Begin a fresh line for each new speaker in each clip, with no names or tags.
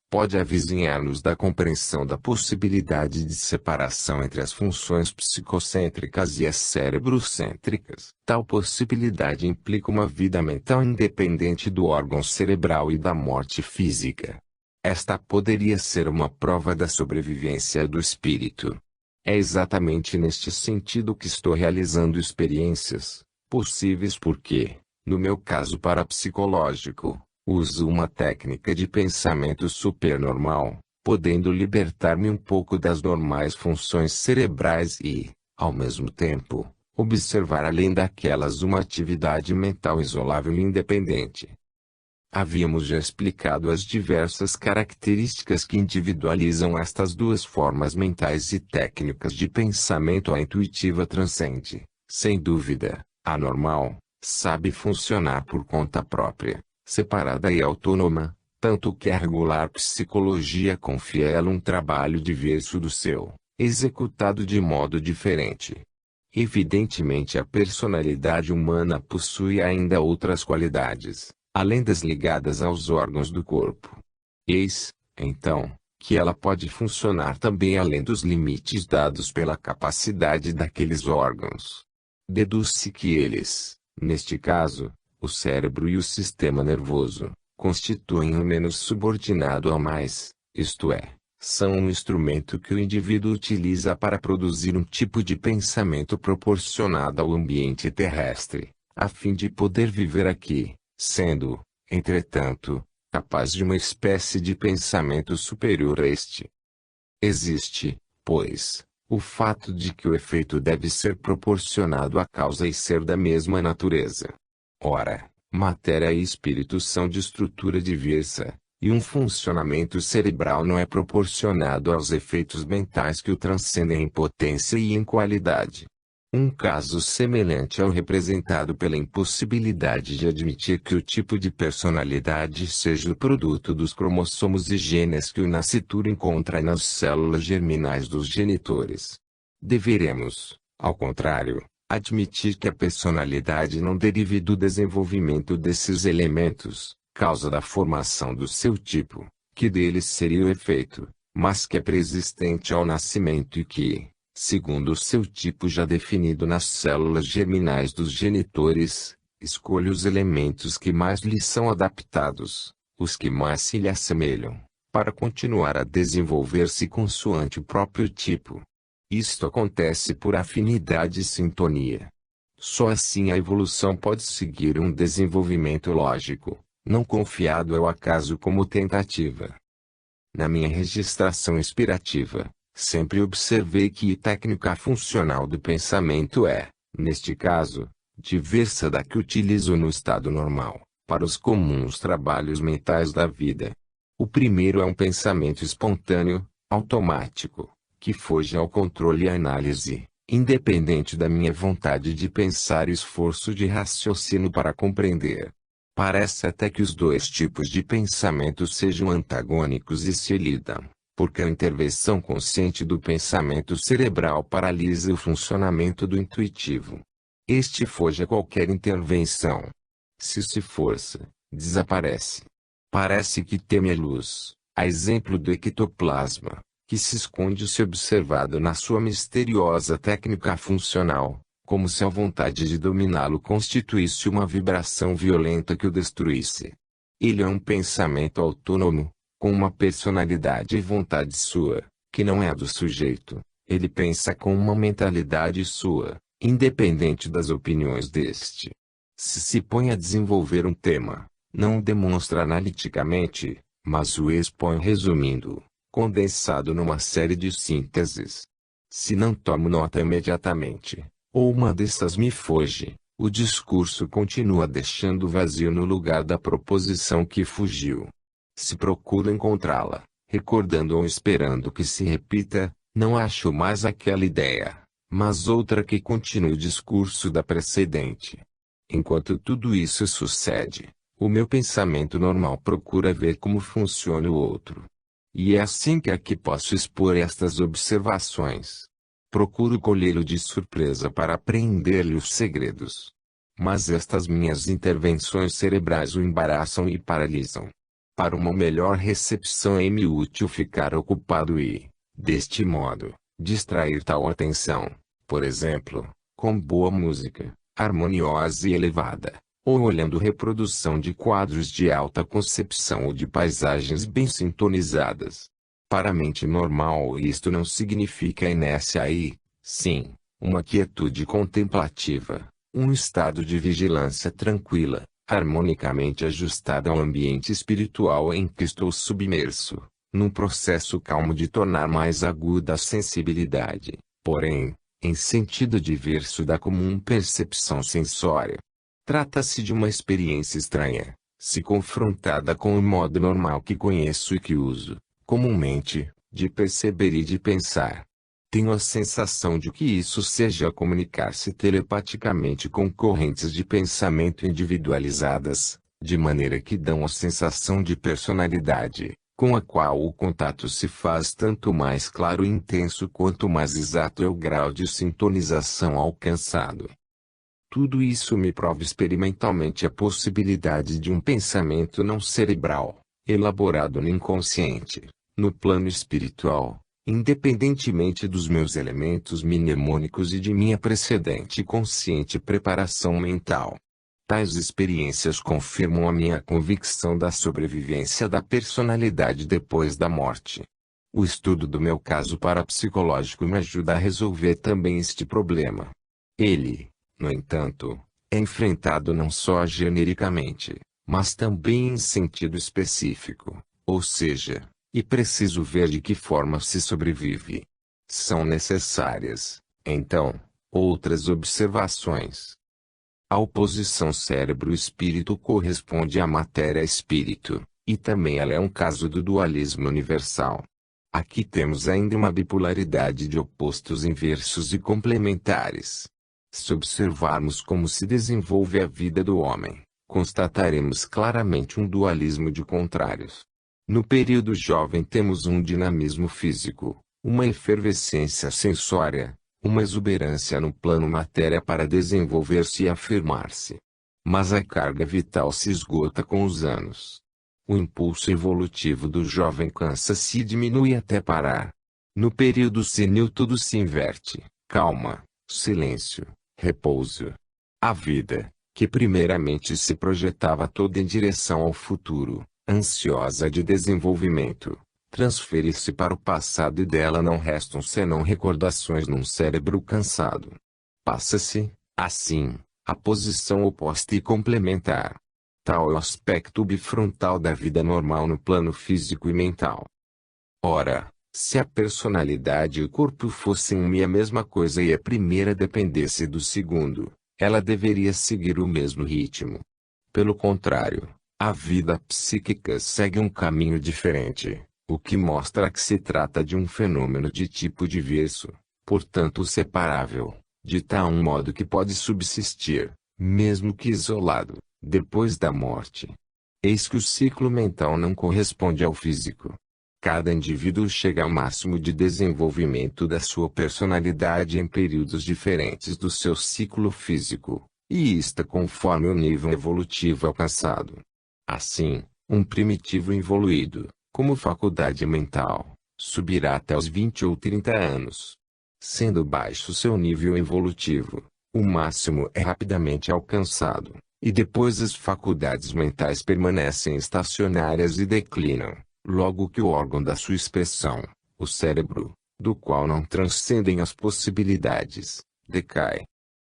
pode avizinhar-nos da compreensão da possibilidade de separação entre as funções psicocêntricas e as cerebrocêntricas. Tal possibilidade implica uma vida mental independente do órgão cerebral e da morte física. Esta poderia ser uma prova da sobrevivência do espírito. É exatamente neste sentido que estou realizando experiências, possíveis porque, no meu caso parapsicológico, uso uma técnica de pensamento supernormal, podendo libertar-me um pouco das normais funções cerebrais e, ao mesmo tempo, observar além daquelas uma atividade mental isolável e independente. Havíamos já explicado as diversas características que individualizam estas duas formas mentais e técnicas de pensamento. A intuitiva transcende, sem dúvida, a normal, sabe funcionar por conta própria, separada e autônoma, tanto que a regular psicologia confia a ela um trabalho diverso do seu, executado de modo diferente. Evidentemente a personalidade humana possui ainda outras qualidades, além das ligadas aos órgãos do corpo. Eis, então, que ela pode funcionar também além dos limites dados pela capacidade daqueles órgãos. Deduz-se que eles, neste caso, o cérebro e o sistema nervoso, constituem o menos subordinado ao mais, isto é, são um instrumento que o indivíduo utiliza para produzir um tipo de pensamento proporcionado ao ambiente terrestre, a fim de poder viver aqui, sendo, entretanto, capaz de uma espécie de pensamento superior a este. Existe, pois, o fato de que o efeito deve ser proporcionado à causa e ser da mesma natureza. Ora, matéria e espírito são de estrutura diversa, e um funcionamento cerebral não é proporcionado aos efeitos mentais que o transcendem em potência e em qualidade. Um caso semelhante ao representado pela impossibilidade de admitir que o tipo de personalidade seja o produto dos cromossomos e genes que o nascituro encontra nas células germinais dos genitores. Deveremos, ao contrário, admitir que a personalidade não derive do desenvolvimento desses elementos, causa da formação do seu tipo, que deles seria o efeito, mas que é preexistente ao nascimento e que, segundo o seu tipo já definido nas células germinais dos genitores, escolhe os elementos que mais lhe são adaptados, os que mais se lhe assemelham, para continuar a desenvolver-se consoante o próprio tipo. Isto acontece por afinidade e sintonia. Só assim a evolução pode seguir um desenvolvimento lógico, não confiado ao acaso como tentativa. Na minha registração inspirativa, sempre observei que a técnica funcional do pensamento é, neste caso, diversa da que utilizo no estado normal, para os comuns trabalhos mentais da vida. O primeiro é um pensamento espontâneo, automático, que foge ao controle e à análise, independente da minha vontade de pensar e esforço de raciocínio para compreender. Parece até que os dois tipos de pensamento sejam antagônicos e se lidam, porque a intervenção consciente do pensamento cerebral paralisa o funcionamento do intuitivo. Este foge a qualquer intervenção. Se força, desaparece. Parece que teme a luz, a exemplo do ectoplasma, que se esconde se observado na sua misteriosa técnica funcional, como se a vontade de dominá-lo constituísse uma vibração violenta que o destruísse. Ele é um pensamento autônomo, com uma personalidade e vontade sua, que não é a do sujeito. Ele pensa com uma mentalidade sua, independente das opiniões deste. Se põe a desenvolver um tema, não o demonstra analiticamente, mas o expõe resumindo, condensado numa série de sínteses. Se não tomo nota imediatamente, ou uma dessas me foge, o discurso continua deixando vazio no lugar da proposição que fugiu. Se procuro encontrá-la, recordando ou esperando que se repita, não acho mais aquela ideia, mas outra que continue o discurso da precedente. Enquanto tudo isso sucede, o meu pensamento normal procura ver como funciona o outro. E é assim que aqui posso expor estas observações. Procuro colhê-lo de surpresa para apreender-lhe os segredos. Mas estas minhas intervenções cerebrais o embaraçam e paralisam. Para uma melhor recepção é-me útil ficar ocupado e, deste modo, distrair tal atenção, por exemplo, com boa música, harmoniosa e elevada, ou olhando reprodução de quadros de alta concepção ou de paisagens bem sintonizadas. Para a mente normal isto não significa inércia e, sim, uma quietude contemplativa, um estado de vigilância tranquila, harmonicamente ajustada ao ambiente espiritual em que estou submerso, num processo calmo de tornar mais aguda a sensibilidade, porém, em sentido diverso da comum percepção sensória. Trata-se de uma experiência estranha, se confrontada com o modo normal que conheço e que uso, comumente, de perceber e de pensar. Tenho a sensação de que isso seja comunicar-se telepaticamente com correntes de pensamento individualizadas, de maneira que dão a sensação de personalidade, com a qual o contato se faz tanto mais claro e intenso quanto mais exato é o grau de sintonização alcançado. Tudo isso me prova experimentalmente a possibilidade de um pensamento não cerebral, elaborado no inconsciente, no plano espiritual, independentemente dos meus elementos mnemônicos e de minha precedente consciente preparação mental. Tais experiências confirmam a minha convicção da sobrevivência da personalidade depois da morte. O estudo do meu caso parapsicológico me ajuda a resolver também este problema. Ele, no entanto, é enfrentado não só genericamente, mas também em sentido específico, ou seja, e preciso ver de que forma se sobrevive. São necessárias, então, outras observações. A oposição cérebro-espírito corresponde à matéria-espírito, e também ela é um caso do dualismo universal. Aqui temos ainda uma bipolaridade de opostos inversos e complementares. Se observarmos como se desenvolve a vida do homem, constataremos claramente um dualismo de contrários. No período jovem temos um dinamismo físico, uma efervescência sensória, uma exuberância no plano matéria para desenvolver-se e afirmar-se. Mas a carga vital se esgota com os anos. O impulso evolutivo do jovem cansa-se e diminui até parar. No período senil tudo se inverte, calma, silêncio, repouso. A vida, que primeiramente se projetava toda em direção ao futuro, ansiosa de desenvolvimento, transfere-se para o passado e dela não restam senão recordações num cérebro cansado. Passa-se, assim, a posição oposta e complementar. Tal é o aspecto bifrontal da vida normal no plano físico e mental. Ora, se a personalidade e o corpo fossem a mesma coisa e a primeira dependesse do segundo, ela deveria seguir o mesmo ritmo. Pelo contrário, a vida psíquica segue um caminho diferente, o que mostra que se trata de um fenômeno de tipo diverso, portanto separável, de tal modo que pode subsistir, mesmo que isolado, depois da morte. Eis que o ciclo mental não corresponde ao físico. Cada indivíduo chega ao máximo de desenvolvimento da sua personalidade em períodos diferentes do seu ciclo físico, e isto conforme o nível evolutivo alcançado. Assim, um primitivo evoluído, como faculdade mental, subirá até os 20 ou 30 anos. Sendo baixo seu nível evolutivo, o máximo é rapidamente alcançado, e depois as faculdades mentais permanecem estacionárias e declinam, logo que o órgão da sua expressão, o cérebro, do qual não transcendem as possibilidades, decai.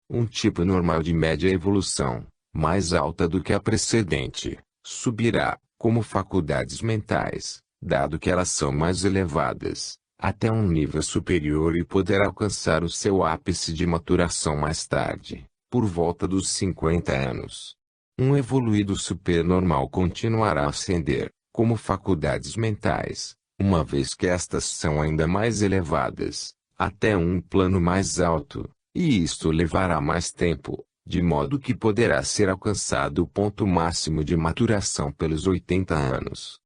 Um tipo normal de média evolução, mais alta do que a precedente, subirá, como faculdades mentais, dado que elas são mais elevadas, até um nível superior e poderá alcançar o seu ápice de maturação mais tarde, por volta dos 50 anos. Um evoluído supernormal continuará a ascender, como faculdades mentais, uma vez que estas são ainda mais elevadas, até um plano mais alto, e isto levará mais tempo, de modo que poderá ser alcançado o ponto máximo de maturação pelos 80 anos.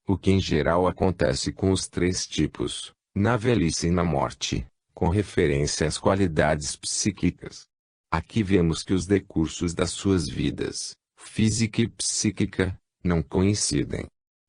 O que em geral acontece com os três tipos, na velhice e na morte, com referência às qualidades psíquicas. Aqui vemos que os decursos das suas vidas, física e psíquica, não coincidem.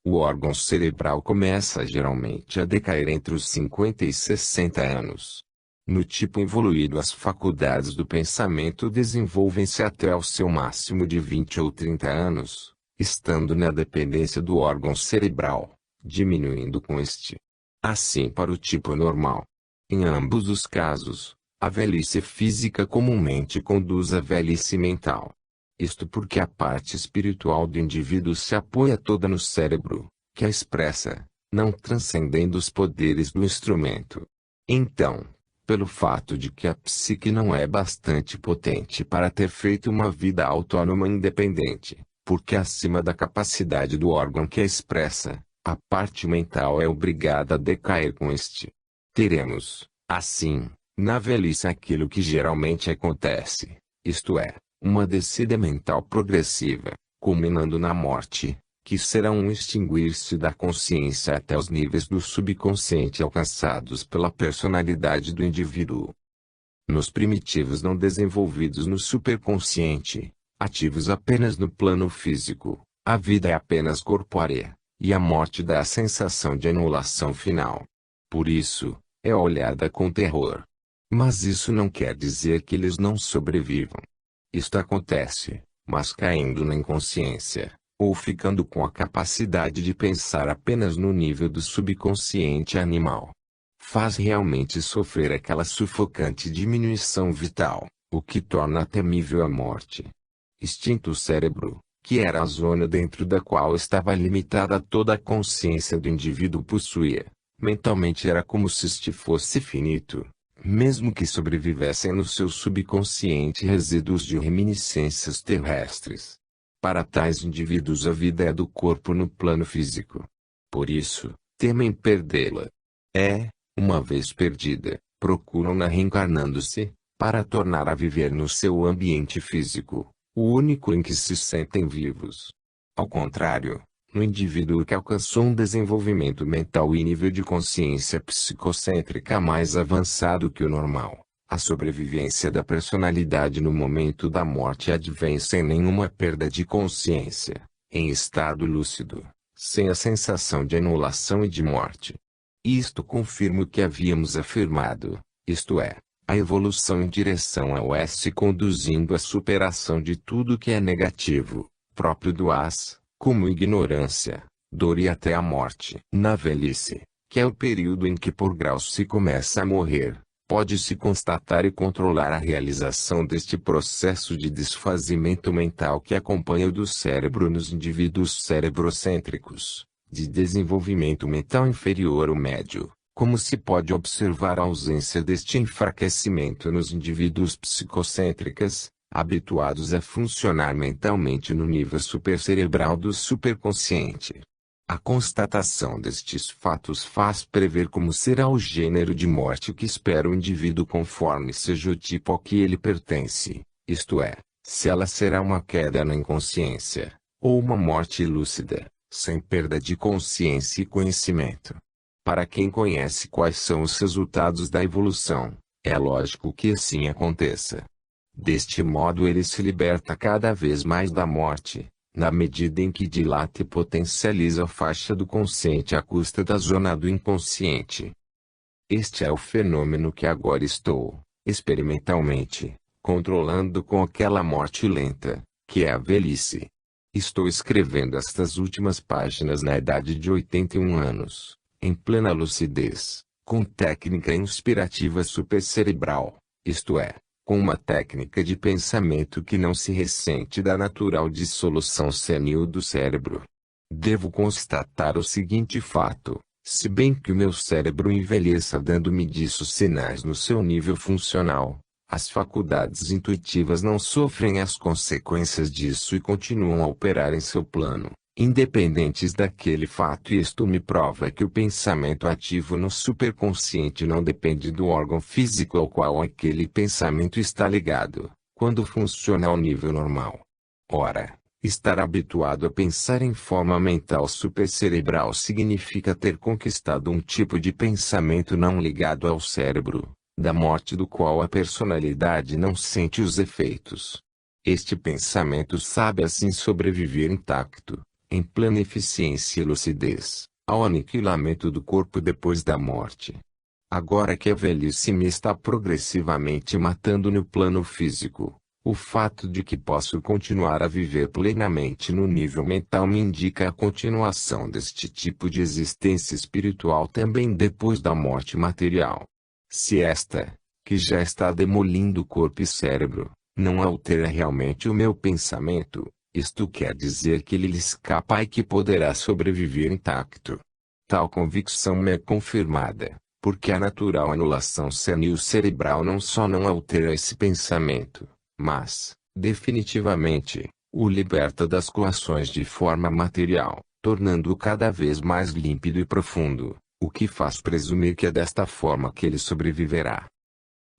O órgão cerebral começa geralmente a decair entre os 50 e 60 anos. No tipo evoluído, as faculdades do pensamento desenvolvem-se até ao seu máximo de 20 ou 30 anos, estando na dependência do órgão cerebral, diminuindo com este. Assim para o tipo normal. Em ambos os casos, a velhice física comumente conduz à velhice mental. Isto porque a parte espiritual do indivíduo se apoia toda no cérebro, que a expressa, não transcendendo os poderes do instrumento. Então, pelo fato de que a psique não é bastante potente para ter feito uma vida autônoma e independente, porque acima da capacidade do órgão que a expressa, a parte mental é obrigada a decair com este. Teremos, assim, na velhice aquilo que geralmente acontece, isto é, uma descida mental progressiva, culminando na morte, que será um extinguir-se da consciência até os níveis do subconsciente alcançados pela personalidade do indivíduo. Nos primitivos não desenvolvidos no superconsciente, ativos apenas no plano físico, a vida é apenas corpórea, e a morte dá a sensação de anulação final. Por isso, é olhada com terror. Mas isso não quer dizer que eles não sobrevivam. Isto acontece, mas caindo na inconsciência, ou ficando com a capacidade de pensar apenas no nível do subconsciente animal. Faz realmente sofrer aquela sufocante diminuição vital, o que torna temível a morte. Extinto o cérebro, que era a zona dentro da qual estava limitada toda a consciência do indivíduo possuía, mentalmente era como se este fosse finito, mesmo que sobrevivessem no seu subconsciente resíduos de reminiscências terrestres. Para tais indivíduos a vida é do corpo no plano físico. Por isso, temem perdê-la. Uma vez perdida, procuram-na reencarnando-se, para tornar a viver no seu ambiente físico, o único em que se sentem vivos. Ao contrário, no indivíduo que alcançou um desenvolvimento mental e nível de consciência psicocêntrica mais avançado que o normal, a sobrevivência da personalidade no momento da morte advém sem nenhuma perda de consciência, em estado lúcido, sem a sensação de anulação e de morte. Isto confirma o que havíamos afirmado, isto é, a evolução em direção ao S conduzindo à superação de tudo que é negativo, próprio do As, como ignorância, dor e até a morte. Na velhice, que é o período em que por graus se começa a morrer, pode-se constatar e controlar a realização deste processo de desfazimento mental que acompanha o do cérebro nos indivíduos cerebrocêntricos, de desenvolvimento mental inferior ou médio, como se pode observar a ausência deste enfraquecimento nos indivíduos psicocêntricos, habituados a funcionar mentalmente no nível supercerebral do superconsciente. A constatação destes fatos faz prever como será o gênero de morte que espera o indivíduo conforme seja o tipo ao que ele pertence, isto é, se ela será uma queda na inconsciência, ou uma morte lúcida, sem perda de consciência e conhecimento. Para quem conhece quais são os resultados da evolução, é lógico que assim aconteça. Deste modo ele se liberta cada vez mais da morte, na medida em que dilata e potencializa a faixa do consciente à custa da zona do inconsciente. Este é o fenômeno que agora estou, experimentalmente, controlando com aquela morte lenta, que é a velhice. Estou escrevendo estas últimas páginas na idade de 81 anos, em plena lucidez, com técnica inspirativa supercerebral, isto é, com uma técnica de pensamento que não se ressente da natural dissolução senil do cérebro. Devo constatar o seguinte fato, se bem que o meu cérebro envelheça dando-me disso sinais no seu nível funcional, as faculdades intuitivas não sofrem as consequências disso e continuam a operar em seu plano, independentes daquele fato, e isto me prova que o pensamento ativo no superconsciente não depende do órgão físico ao qual aquele pensamento está ligado, quando funciona ao nível normal. Ora, estar habituado a pensar em forma mental supercerebral significa ter conquistado um tipo de pensamento não ligado ao cérebro, da morte do qual a personalidade não sente os efeitos. Este pensamento sabe assim sobreviver intacto, em plena eficiência e lucidez, ao aniquilamento do corpo depois da morte. Agora que a velhice me está progressivamente matando no plano físico, o fato de que posso continuar a viver plenamente no nível mental me indica a continuação deste tipo de existência espiritual também depois da morte material. Se esta, que já está demolindo corpo e cérebro, não altera realmente o meu pensamento, isto quer dizer que ele lhe escapa e que poderá sobreviver intacto. Tal convicção me é confirmada, porque a natural anulação senil cerebral não só não altera esse pensamento, mas, definitivamente, o liberta das coações de forma material, tornando-o cada vez mais límpido e profundo, o que faz presumir que é desta forma que ele sobreviverá.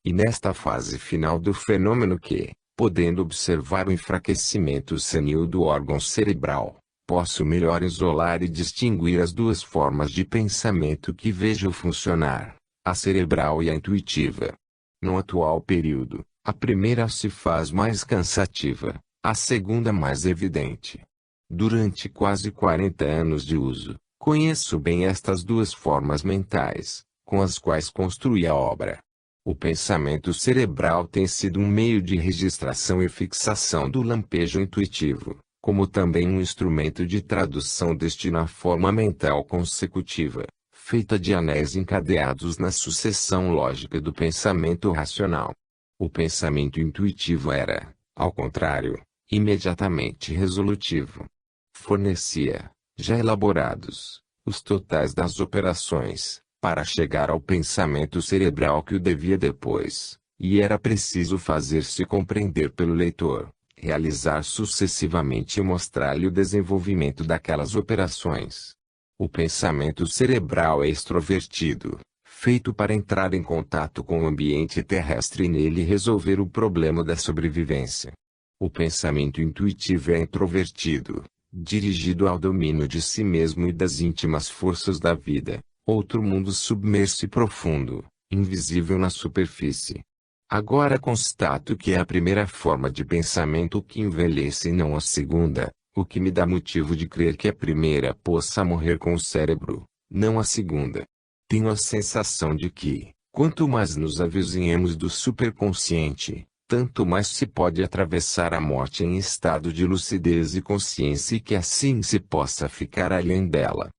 E nesta fase final do fenômeno que, podendo observar o enfraquecimento senil do órgão cerebral, posso melhor isolar e distinguir as duas formas de pensamento que vejo funcionar, a cerebral e a intuitiva. No atual período, a primeira se faz mais cansativa, a segunda mais evidente. Durante quase 40 anos de uso, conheço bem estas duas formas mentais, com as quais construí a obra. O pensamento cerebral tem sido um meio de registração e fixação do lampejo intuitivo, como também um instrumento de tradução deste na forma mental consecutiva, feita de anéis encadeados na sucessão lógica do pensamento racional. O pensamento intuitivo era, ao contrário, imediatamente resolutivo. Fornecia, já elaborados, os totais das operações, para chegar ao pensamento cerebral que o devia depois, e era preciso fazer-se compreender pelo leitor, realizar sucessivamente e mostrar-lhe o desenvolvimento daquelas operações. O pensamento cerebral é extrovertido, feito para entrar em contato com o ambiente terrestre e nele resolver o problema da sobrevivência. O pensamento intuitivo é introvertido, dirigido ao domínio de si mesmo e das íntimas forças da vida, outro mundo submerso e profundo, invisível na superfície. Agora constato que é a primeira forma de pensamento que envelhece e não a segunda, o que me dá motivo de crer que a primeira possa morrer com o cérebro, não a segunda. Tenho a sensação de que, quanto mais nos avizinhemos do superconsciente, tanto mais se pode atravessar a morte em estado de lucidez e consciência e que assim se possa ficar além dela.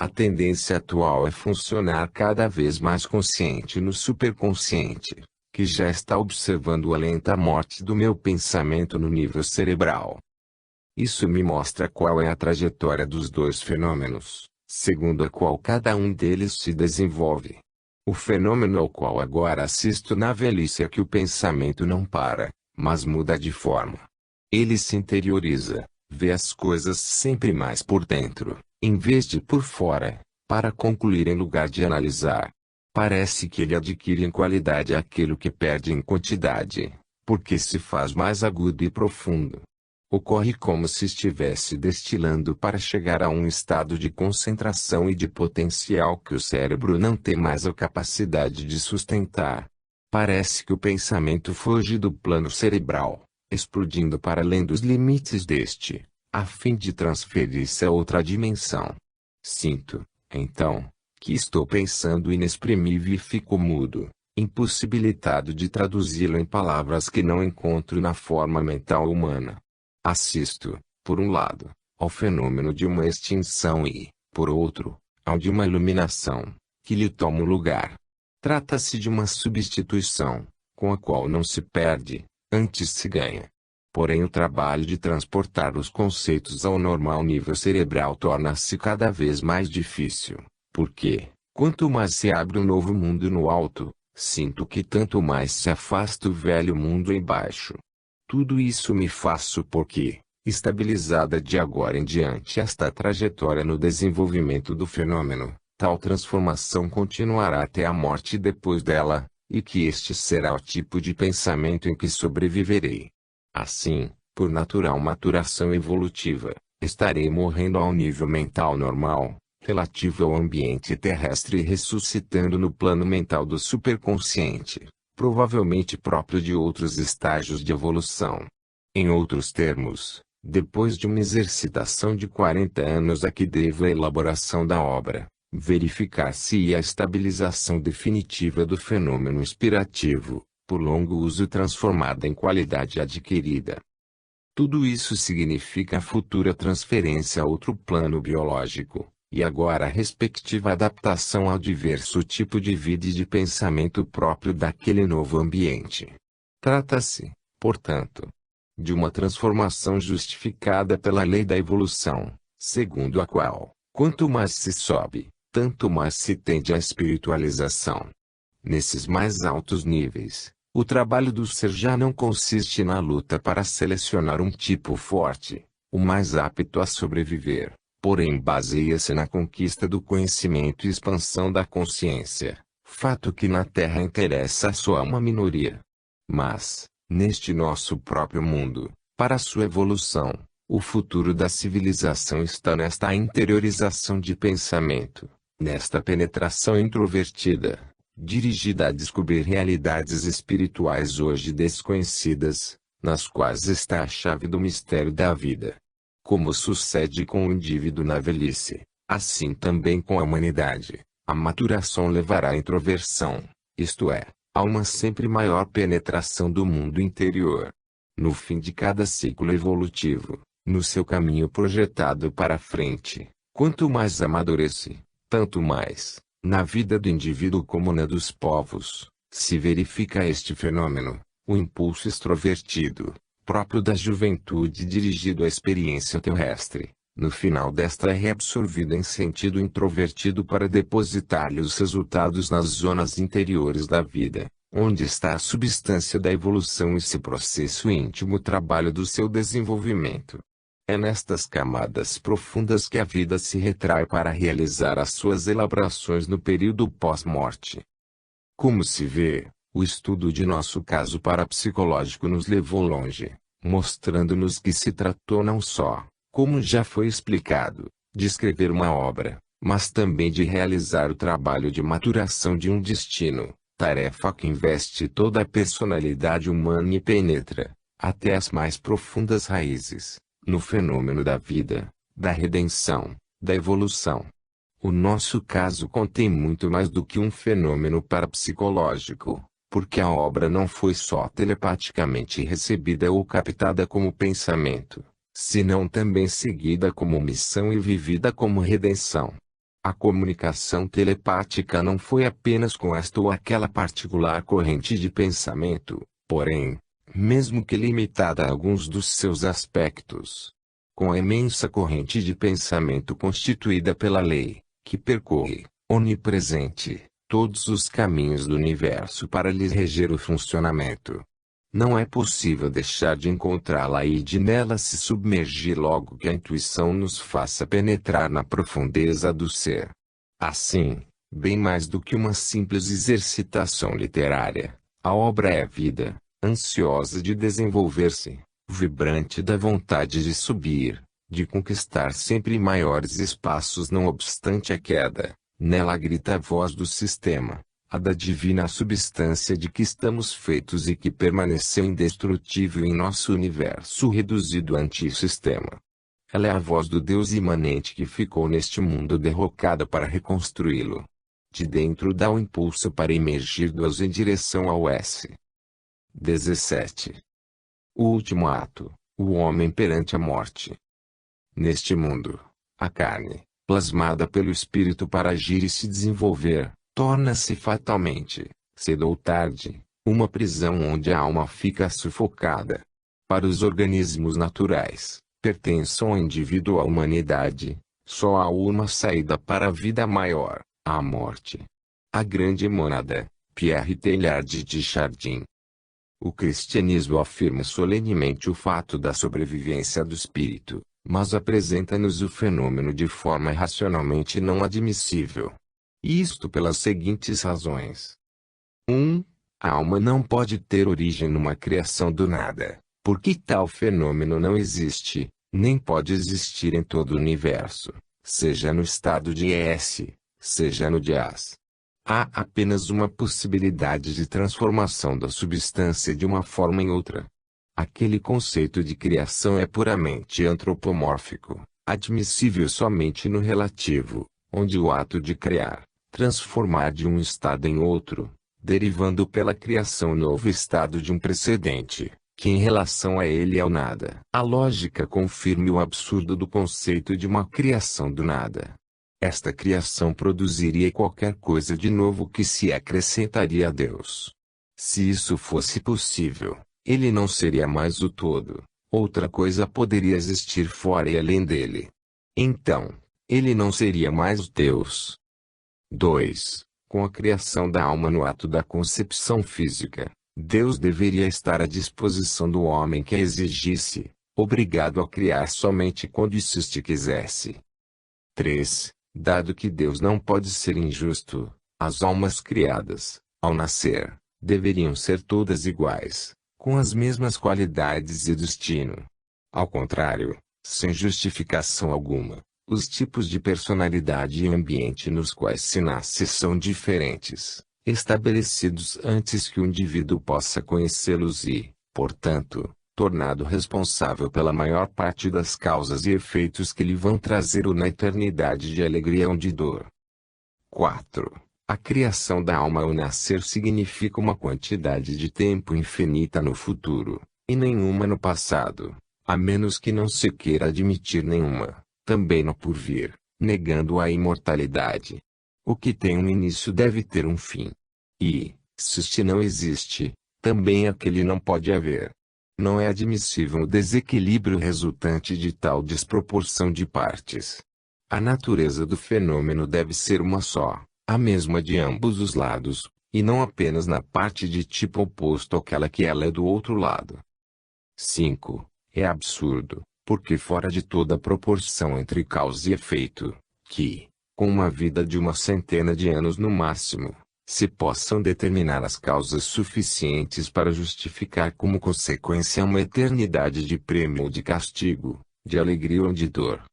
A tendência atual é funcionar cada vez mais consciente no superconsciente, que já está observando a lenta morte do meu pensamento no nível cerebral. Isso me mostra qual é a trajetória dos dois fenômenos, segundo a qual cada um deles se desenvolve. O fenômeno ao qual agora assisto na velhice é que o pensamento não para, mas muda de forma. Ele se interioriza, vê as coisas sempre mais por dentro, em vez de por fora, para concluir em lugar de analisar. Parece que ele adquire em qualidade aquilo que perde em quantidade, porque se faz mais agudo e profundo. Ocorre como se estivesse destilando para chegar a um estado de concentração e de potencial que o cérebro não tem mais a capacidade de sustentar. Parece que o pensamento foge do plano cerebral, explodindo para além dos limites deste, a fim de transferir-se a outra dimensão. Sinto, então, que estou pensando inexprimível e fico mudo, impossibilitado de traduzi-lo em palavras que não encontro na forma mental humana. Assisto, por um lado, ao fenômeno de uma extinção e, por outro, ao de uma iluminação, que lhe toma o lugar. Trata-se de uma substituição, com a qual não se perde, antes se ganha. Porém o trabalho de transportar os conceitos ao normal nível cerebral torna-se cada vez mais difícil, porque, quanto mais se abre um novo mundo no alto, sinto que tanto mais se afasta o velho mundo embaixo. Tudo isso me faz supor que, estabilizada de agora em diante esta trajetória no desenvolvimento do fenômeno, tal transformação continuará até a morte depois dela, e que este será o tipo de pensamento em que sobreviverei. Assim, por natural maturação evolutiva, estarei morrendo ao nível mental normal, relativo ao ambiente terrestre e ressuscitando no plano mental do superconsciente, provavelmente próprio de outros estágios de evolução. Em outros termos, Depois de uma exercitação de 40 anos a que devo a elaboração da obra, verificar-se a estabilização definitiva do fenômeno inspirativo, por longo uso transformada em qualidade adquirida. Tudo isso significa a futura transferência a outro plano biológico, e agora a respectiva adaptação ao diverso tipo de vida e de pensamento próprio daquele novo ambiente. Trata-se, portanto, de uma transformação justificada pela lei da evolução, segundo a qual, quanto mais se sobe, tanto mais se tende à espiritualização. Nesses mais altos níveis, o trabalho do ser já não consiste na luta para selecionar um tipo forte, o mais apto a sobreviver, porém baseia-se na conquista do conhecimento e expansão da consciência, fato que na Terra interessa só a uma minoria. Mas, neste nosso próprio mundo, para sua evolução, o futuro da civilização está nesta interiorização de pensamento, nesta penetração introvertida, dirigida a descobrir realidades espirituais hoje desconhecidas, nas quais está a chave do mistério da vida. Como sucede com o indivíduo na velhice, assim também com a humanidade, a maturação levará à introversão, isto é, a uma sempre maior penetração do mundo interior. No fim de cada ciclo evolutivo, no seu caminho projetado para frente, quanto mais amadurece, tanto mais, na vida do indivíduo como na dos povos, se verifica este fenômeno, o impulso extrovertido, próprio da juventude dirigido à experiência terrestre, no final desta é reabsorvido em sentido introvertido para depositar-lhe os resultados nas zonas interiores da vida, onde está a substância da evolução e esse processo íntimo trabalho do seu desenvolvimento. É nestas camadas profundas que a vida se retrai para realizar as suas elaborações no período pós-morte. Como se vê, o estudo de nosso caso parapsicológico nos levou longe, mostrando-nos que se tratou não só, como já foi explicado, de escrever uma obra, mas também de realizar o trabalho de maturação de um destino, tarefa que investe toda a personalidade humana e penetra, até as mais profundas raízes, no fenômeno da vida, da redenção, da evolução. O nosso caso contém muito mais do que um fenômeno parapsicológico, porque a obra não foi só telepaticamente recebida ou captada como pensamento, senão também seguida como missão e vivida como redenção. A comunicação telepática não foi apenas com esta ou aquela particular corrente de pensamento, porém, mesmo que limitada a alguns dos seus aspectos, com a imensa corrente de pensamento constituída pela lei, que percorre, onipresente, todos os caminhos do universo para lhes reger o funcionamento. Não é possível deixar de encontrá-la e de nela se submergir logo que a intuição nos faça penetrar na profundeza do ser. Assim, bem mais do que uma simples exercitação literária, a obra é vida, ansiosa de desenvolver-se, vibrante da vontade de subir, de conquistar sempre maiores espaços não obstante a queda. Nela grita a voz do sistema, a da divina substância de que estamos feitos e que permaneceu indestrutível em nosso universo reduzido a antissistema. Ela é a voz do Deus imanente que ficou neste mundo derrocada para reconstruí-lo. De dentro dá o impulso para emergir do S em direção ao S. 17. O último ato, o homem perante a morte. Neste mundo, a carne, plasmada pelo espírito para agir e se desenvolver, torna-se fatalmente, cedo ou tarde, uma prisão onde a alma fica sufocada. Para os organismos naturais, pertençam ao indivíduo ou à humanidade, só há uma saída para a vida maior, a morte. A grande mônada, Pierre Teilhard de Chardin. O cristianismo afirma solenemente o fato da sobrevivência do espírito, mas apresenta-nos o fenômeno de forma racionalmente não admissível. Isto pelas seguintes razões. 1. A alma não pode ter origem numa criação do nada, porque tal fenômeno não existe, nem pode existir em todo o universo, seja no estado de S, seja no de As. Há apenas uma possibilidade de transformação da substância de uma forma em outra. Aquele conceito de criação é puramente antropomórfico, admissível somente no relativo, onde o ato de criar, transformar de um estado em outro, derivando pela criação novo estado de um precedente, que em relação a ele é o nada. A lógica confirma o absurdo do conceito de uma criação do nada. Esta criação produziria qualquer coisa de novo que se acrescentaria a Deus. Se isso fosse possível, ele não seria mais o todo, outra coisa poderia existir fora e além dele. Então, ele não seria mais Deus. 2. Com a criação da alma no ato da concepção física, Deus deveria estar à disposição do homem que a exigisse, obrigado a criar somente quando isso este quisesse. 3. Dado que Deus não pode ser injusto, as almas criadas, ao nascer, deveriam ser todas iguais, com as mesmas qualidades e destino. Ao contrário, sem justificação alguma, os tipos de personalidade e ambiente nos quais se nasce são diferentes, estabelecidos antes que o indivíduo possa conhecê-los e, portanto, tornado responsável pela maior parte das causas e efeitos que lhe vão trazer na eternidade de alegria ou de dor. 4. A criação da alma ao nascer significa uma quantidade de tempo infinita no futuro, e nenhuma no passado, a menos que não se queira admitir nenhuma, também no porvir, negando a imortalidade. O que tem um início deve ter um fim. E, se este não existe, também aquele não pode haver. Não é admissível o desequilíbrio resultante de tal desproporção de partes. A natureza do fenômeno deve ser uma só, a mesma de ambos os lados, e não apenas na parte de tipo oposto àquela que ela é do outro lado. 5. É absurdo, porque fora de toda proporção entre causa e efeito, que, com uma vida de uma centena de anos no máximo, se possam determinar as causas suficientes para justificar como consequência uma eternidade de prêmio ou de castigo, de alegria ou de dor.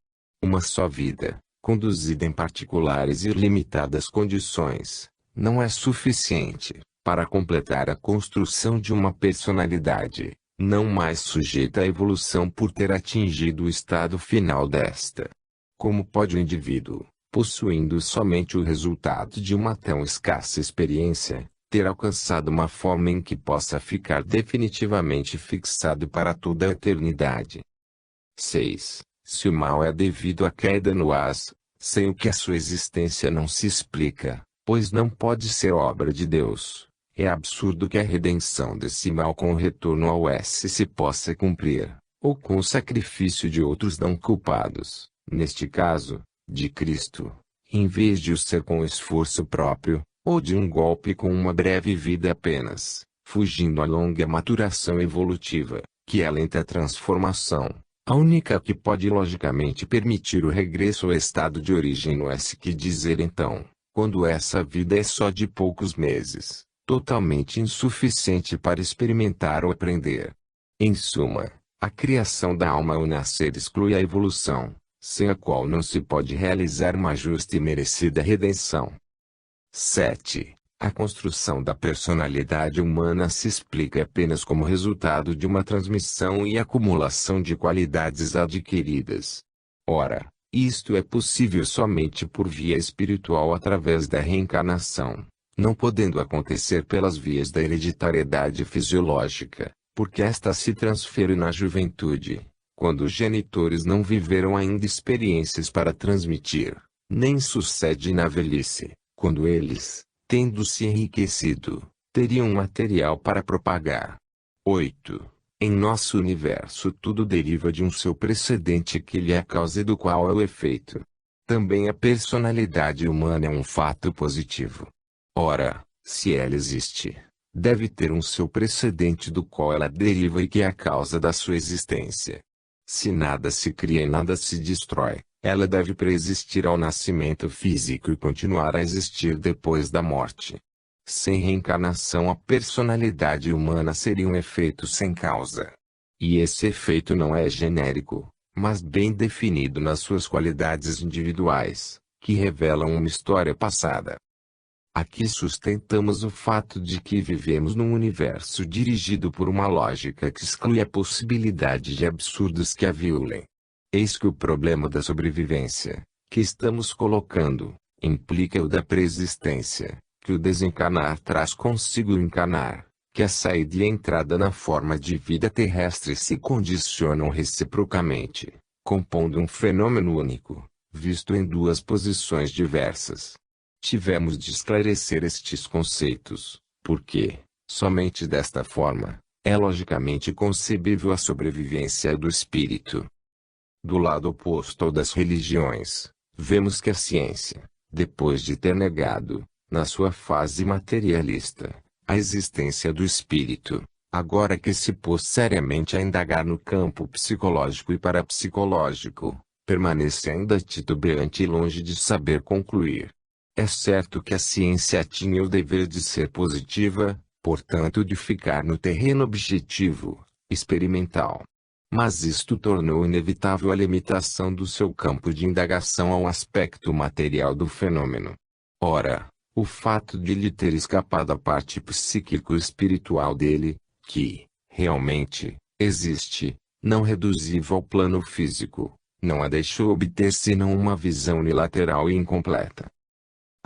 Uma só vida, conduzida em particulares e limitadas condições, não é suficiente para completar a construção de uma personalidade, não mais sujeita à evolução por ter atingido o estado final desta. Como pode o indivíduo, possuindo somente o resultado de uma tão escassa experiência, ter alcançado uma forma em que possa ficar definitivamente fixado para toda a eternidade? 6. Se o mal é devido à queda no as, sem o que a sua existência não se explica, pois não pode ser obra de Deus, é absurdo que a redenção desse mal com o retorno ao S se possa cumprir, ou com o sacrifício de outros não culpados, neste caso, de Cristo, em vez de o ser com esforço próprio, ou de um golpe com uma breve vida apenas, fugindo à longa maturação evolutiva, que é a lenta transformação, a única que pode logicamente permitir o regresso ao estado de origem no S. Que dizer então, quando essa vida é só de poucos meses, totalmente insuficiente para experimentar ou aprender. Em suma, a criação da alma ao nascer exclui a evolução, sem a qual não se pode realizar uma justa e merecida redenção. 7. A construção da personalidade humana se explica apenas como resultado de uma transmissão e acumulação de qualidades adquiridas. Ora, isto é possível somente por via espiritual através da reencarnação, não podendo acontecer pelas vias da hereditariedade fisiológica, porque esta se transfere na juventude, quando os genitores não viveram ainda experiências para transmitir, nem sucede na velhice, quando eles, tendo se enriquecido, teriam material para propagar. 8. Em nosso universo tudo deriva de um seu precedente que lhe é a causa e do qual é o efeito. Também a personalidade humana é um fato positivo. Ora, se ela existe, deve ter um seu precedente do qual ela deriva e que é a causa da sua existência. Se nada se cria e nada se destrói, ela deve preexistir ao nascimento físico e continuar a existir depois da morte. Sem reencarnação a personalidade humana seria um efeito sem causa. E esse efeito não é genérico, mas bem definido nas suas qualidades individuais, que revelam uma história passada. Aqui sustentamos o fato de que vivemos num universo dirigido por uma lógica que exclui a possibilidade de absurdos que a violem. Eis que o problema da sobrevivência, que estamos colocando, implica o da preexistência, que o desencarnar traz consigo o encarnar, que a saída e a entrada na forma de vida terrestre se condicionam reciprocamente, compondo um fenômeno único, visto em duas posições diversas. Tivemos de esclarecer estes conceitos, porque, somente desta forma, é logicamente concebível a sobrevivência do espírito. Do lado oposto ao das religiões, vemos que a ciência, depois de ter negado, na sua fase materialista, a existência do espírito, agora que se pôs seriamente a indagar no campo psicológico e parapsicológico, permanece ainda titubeante e longe de saber concluir. É certo que a ciência tinha o dever de ser positiva, portanto de ficar no terreno objetivo, experimental. Mas isto tornou inevitável a limitação do seu campo de indagação ao aspecto material do fenômeno. Ora, o fato de lhe ter escapado a parte psíquico-espiritual dele, que, realmente, existe, não reduzível ao plano físico, não a deixou obter senão uma visão unilateral e incompleta.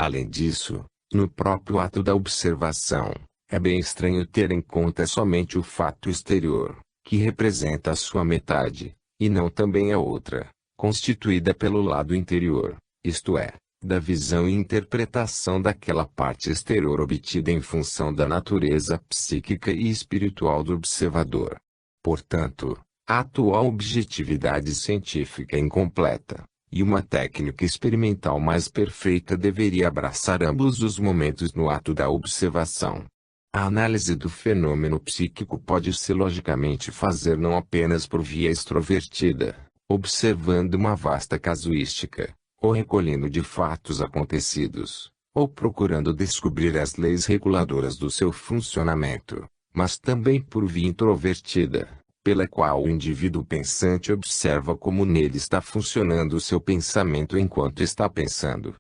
Além disso, no próprio ato da observação, é bem estranho ter em conta somente o fato exterior, que representa a sua metade, e não também a outra, constituída pelo lado interior, isto é, da visão e interpretação daquela parte exterior obtida em função da natureza psíquica e espiritual do observador. Portanto, a atual objetividade científica é incompleta, e uma técnica experimental mais perfeita deveria abraçar ambos os momentos no ato da observação. A análise do fenômeno psíquico pode-se logicamente fazer não apenas por via extrovertida, observando uma vasta casuística, ou recolhendo de fatos acontecidos, ou procurando descobrir as leis reguladoras do seu funcionamento, mas também por via introvertida, pela qual o indivíduo pensante observa como nele está funcionando o seu pensamento enquanto está pensando.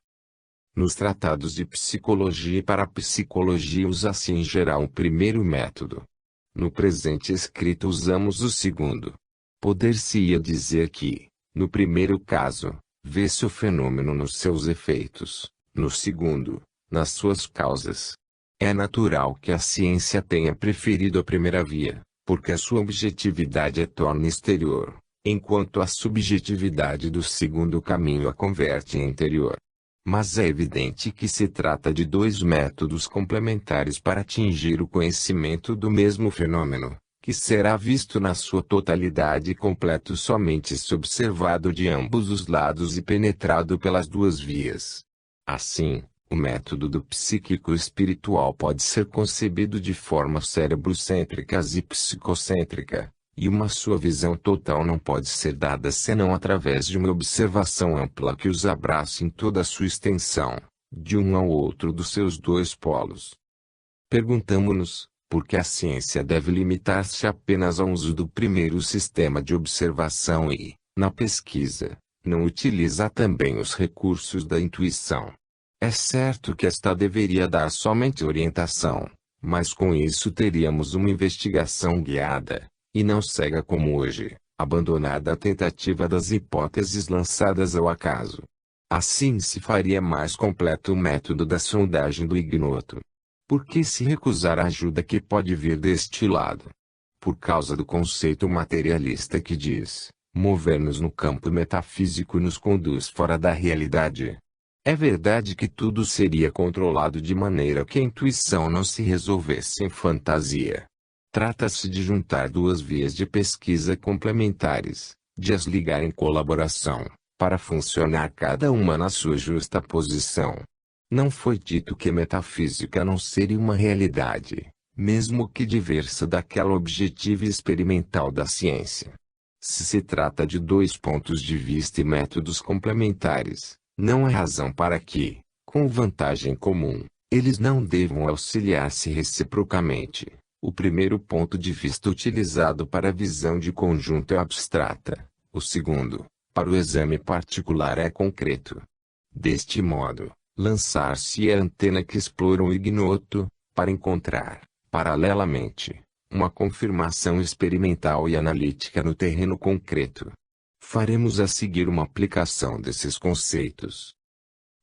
Nos tratados de psicologia e parapsicologia usa-se em geral o primeiro método. No presente escrito usamos o segundo. Poder-se-ia dizer que, no primeiro caso, vê-se o fenômeno nos seus efeitos, no segundo, nas suas causas. É natural que a ciência tenha preferido a primeira via, porque a sua objetividade a torna exterior, enquanto a subjetividade do segundo caminho a converte em interior. Mas é evidente que se trata de dois métodos complementares para atingir o conhecimento do mesmo fenômeno, que será visto na sua totalidade e completo somente se observado de ambos os lados e penetrado pelas duas vias. Assim, o método do psíquico espiritual pode ser concebido de forma cerebrocêntrica e psicocêntrica, e uma sua visão total não pode ser dada senão através de uma observação ampla que os abrace em toda a sua extensão, de um ao outro dos seus dois polos. Perguntamo-nos, por que a ciência deve limitar-se apenas ao uso do primeiro sistema de observação e, na pesquisa, não utiliza também os recursos da intuição? É certo que esta deveria dar somente orientação, mas com isso teríamos uma investigação guiada, e não cega como hoje, abandonada à tentativa das hipóteses lançadas ao acaso. Assim se faria mais completo o método da sondagem do ignoto. Por que se recusar a ajuda que pode vir deste lado? Por causa do conceito materialista que diz, mover-nos no campo metafísico nos conduz fora da realidade. É verdade que tudo seria controlado de maneira que a intuição não se resolvesse em fantasia. Trata-se de juntar duas vias de pesquisa complementares, de as ligar em colaboração, para funcionar cada uma na sua justa posição. Não foi dito que metafísica não seria uma realidade, mesmo que diversa daquela objetiva e experimental da ciência. Se trata de dois pontos de vista e métodos complementares, não há razão para que, com vantagem comum, eles não devam auxiliar-se reciprocamente. O primeiro ponto de vista utilizado para a visão de conjunto é abstrata, o segundo, para o exame particular é concreto. Deste modo, Lançar-se é a antena que explora o ignoto, para encontrar, paralelamente, uma confirmação experimental e analítica no terreno concreto. Faremos a seguir uma aplicação desses conceitos.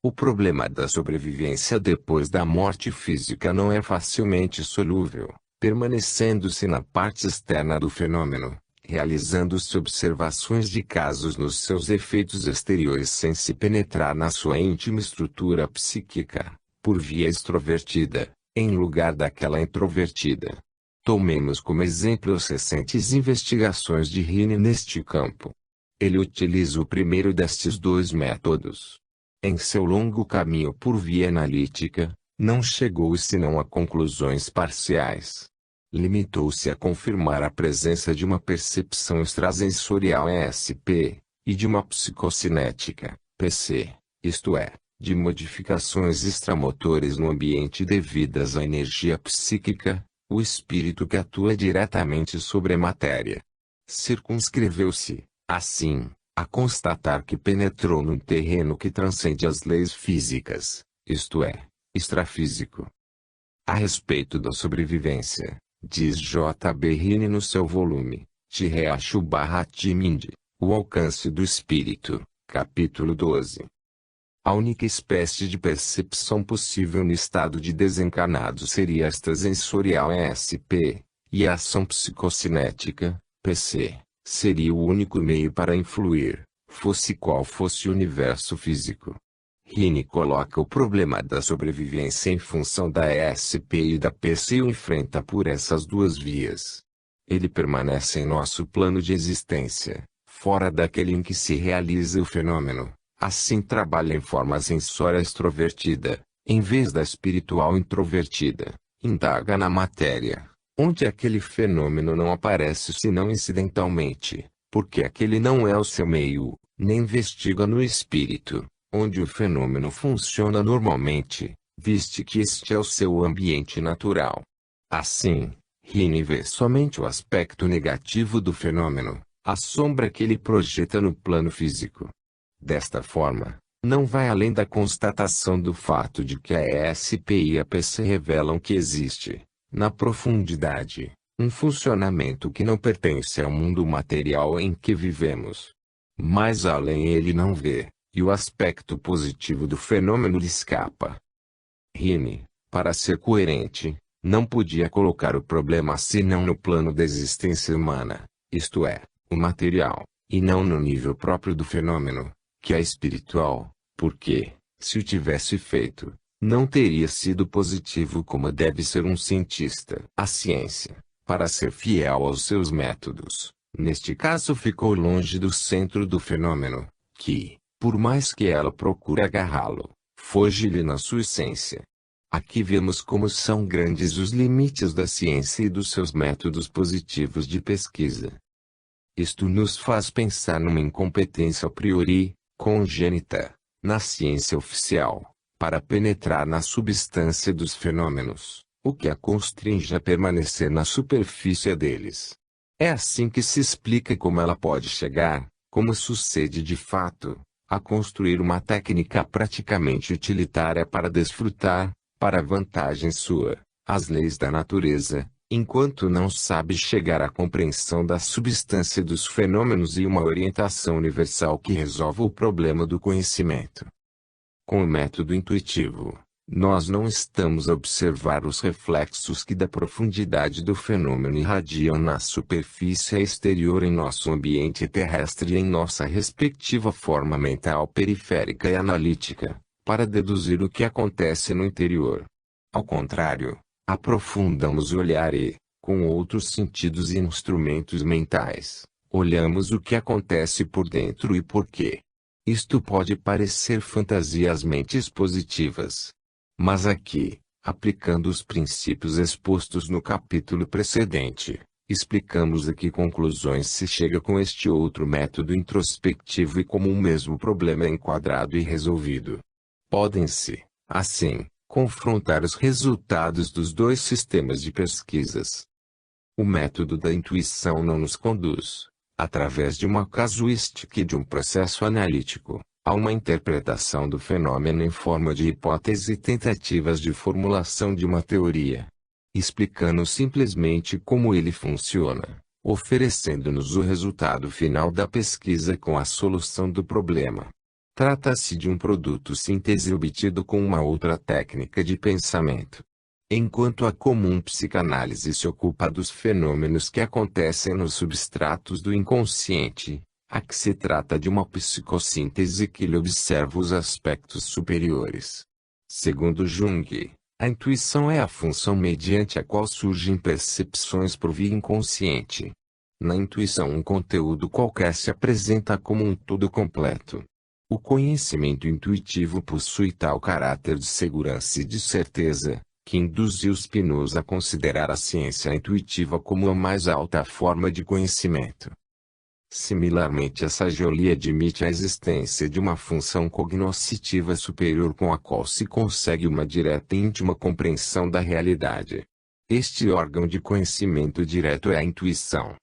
O problema da sobrevivência depois da morte física não é facilmente solúvel, permanecendo-se na parte externa do fenômeno, realizando-se observações de casos nos seus efeitos exteriores sem se penetrar na sua íntima estrutura psíquica, por via extrovertida, em lugar daquela introvertida. Tomemos como exemplo as recentes investigações de Heine neste campo. Ele utiliza o primeiro destes dois métodos. Em seu longo caminho por via analítica, não chegou senão a conclusões parciais. Limitou-se a confirmar a presença de uma percepção extrasensorial ESP, e de uma psicocinética, PC, isto é, de modificações extramotores no ambiente devidas à energia psíquica, o espírito que atua diretamente sobre a matéria. Circunscreveu-se, assim, a constatar que penetrou num terreno que transcende as leis físicas, isto é, extrafísico. A respeito da sobrevivência, diz J. B. Heine no seu volume, Tireachu/Timinde, O Alcance do Espírito, capítulo 12. A única espécie de percepção possível no estado de desencarnado seria a extrasensorial ESP, e a ação psicocinética, PC, seria o único meio para influir, fosse qual fosse o universo físico. Heine coloca o problema da sobrevivência em função da ESP e da PC e o enfrenta por essas duas vias. Ele permanece em nosso plano de existência, fora daquele em que se realiza o fenômeno, assim trabalha em forma sensória extrovertida, em vez da espiritual introvertida, indaga na matéria, onde aquele fenômeno não aparece senão incidentalmente, porque aquele não é o seu meio, nem investiga no espírito, onde o fenômeno funciona normalmente, visto que este é o seu ambiente natural. Assim, Heine vê somente o aspecto negativo do fenômeno, a sombra que ele projeta no plano físico. Desta forma, não vai além da constatação do fato de que a ESP e a PC revelam que existe, na profundidade, um funcionamento que não pertence ao mundo material em que vivemos. Mais além ele não vê, e o aspecto positivo do fenômeno lhe escapa. Heine, para ser coerente, não podia colocar o problema senão no plano da existência humana, isto é, o material, e não no nível próprio do fenômeno, que é espiritual, porque, se o tivesse feito, não teria sido positivo como deve ser um cientista. A ciência, para ser fiel aos seus métodos, neste caso ficou longe do centro do fenômeno, que, por mais que ela procure agarrá-lo, foge-lhe na sua essência. Aqui vemos como são grandes os limites da ciência e dos seus métodos positivos de pesquisa. Isto nos faz pensar numa incompetência a priori, congênita, na ciência oficial, para penetrar na substância dos fenômenos, o que a constringe a permanecer na superfície deles. É assim que se explica como ela pode chegar, como sucede de fato, a construir uma técnica praticamente utilitária para desfrutar, para vantagem sua, as leis da natureza, enquanto não sabe chegar à compreensão da substância dos fenômenos e uma orientação universal que resolva o problema do conhecimento. Com o método intuitivo, nós não estamos a observar os reflexos que da profundidade do fenômeno irradiam na superfície exterior em nosso ambiente terrestre e em nossa respectiva forma mental periférica e analítica, para deduzir o que acontece no interior. Ao contrário, aprofundamos o olhar e, com outros sentidos e instrumentos mentais, olhamos o que acontece por dentro e por quê. Isto pode parecer fantasias mentes positivas. Mas aqui, aplicando os princípios expostos no capítulo precedente, explicamos a que conclusões se chega com este outro método introspectivo e como um mesmo problema é enquadrado e resolvido. Podem-se, assim, confrontar os resultados dos dois sistemas de pesquisas. O método da intuição não nos conduz, através de uma casuística e de um processo analítico, Há uma interpretação do fenômeno em forma de hipótese e tentativas de formulação de uma teoria, explicando simplesmente como ele funciona, oferecendo-nos o resultado final da pesquisa com a solução do problema. Trata-se de um produto síntese obtido com uma outra técnica de pensamento. Enquanto a comum psicanálise se ocupa dos fenômenos que acontecem nos substratos do inconsciente, aqui se trata de uma psicossíntese que lhe observa os aspectos superiores. Segundo Jung, a intuição é a função mediante a qual surgem percepções por via inconsciente. Na intuição, um conteúdo qualquer se apresenta como um todo completo. O conhecimento intuitivo possui tal caráter de segurança e de certeza, que induziu Spinoza a considerar a ciência intuitiva como a mais alta forma de conhecimento. Similarmente, a Sagioli admite a existência de uma função cognoscitiva superior com a qual se consegue uma direta e íntima compreensão da realidade. Este órgão de conhecimento direto é a intuição.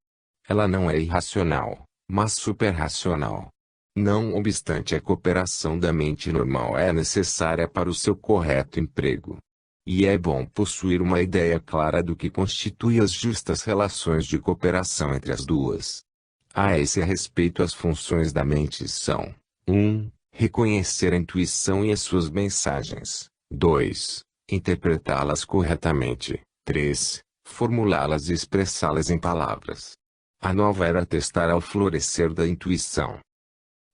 Ela não é irracional, mas superracional. Não obstante, a cooperação da mente normal é necessária para o seu correto emprego. E é bom possuir uma ideia clara do que constitui as justas relações de cooperação entre as duas. A esse respeito, as funções da mente são: 1. Reconhecer a intuição e as suas mensagens. 2. Interpretá-las corretamente. 3. Formulá-las e expressá-las em palavras. A nova era testar ao florescer da intuição.